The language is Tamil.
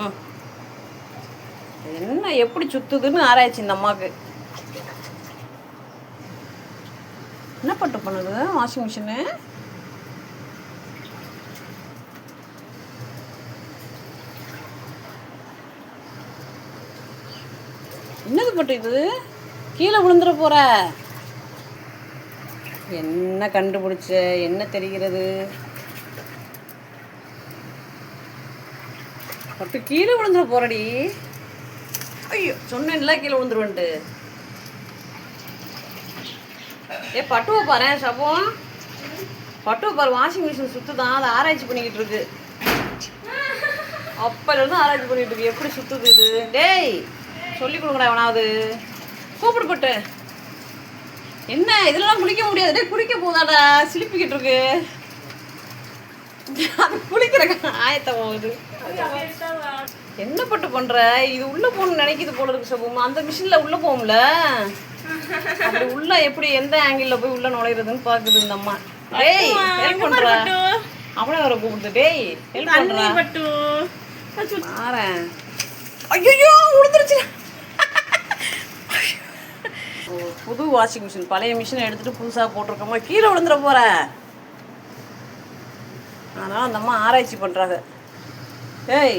ம். என்ன எப்படி சுத்துதுன்னு ஆராய்ச்சி இந்த அம்மாவுக்கு. என்ன பட்டு பண்ணுது வாஷிங் மிஷினு? என்னது பட்டு இது? கீழே விழுந்துட போற. என்ன கண்டுபிடிச்ச? என்ன தெரிகிறது? பட்டு கீழே விழுந்துட போறடி. ஐயோ சொன்னேன்ல கீழே விழுந்துருவன்ட்டு. பட்டுவை பாரு சபம். பட்டுவை பாரு, வாஷிங் மிஷின் சுத்துதான், அதை ஆராய்ச்சி பண்ணிக்கிட்டு இருக்கு. அப்பலேருந்து ஆராய்ச்சி பண்ணிட்டு இருக்கு எப்படி சுத்துது இது. டேய் சொல்லி கொடுங்கடா எவனாவது. கூப்பிடு பட்டு. என்ன இதெல்லாம் குளிக்க முடியாது. டே குளிக்க போதாடா, சிலிப்பிக்கிட்டு இருக்கு. அது குளிக்கிற ஆயத்த போகுது. என்ன பட்டு பண்ற? இது உள்ள போகணும்னு நினைக்கிது போல இருக்கு சபம். அந்த மிஷின்ல உள்ள போகும்ல, அப்படி உள்ள எப்படி எந்த ஆங்கிள் போய் உள்ள நுழையிறதுன்னு பாக்குது இந்த அம்மா. டேய் ஹெல்ப் பண்ற. அவனே வர கூப்பிடுது. டேய் ஹெல்ப் பண்ற பட்டு. மாறேன். ஐயோ உழுந்துருச்சு. புது வாஷிங் மிஷின், பழைய மிஷினை எடுத்துட்டு புதுசாக போட்டிருக்கோமா, கீழே விழுந்துட போற. அதனால அந்த அம்மா ஆராய்ச்சி பண்றாங்க. ஏய்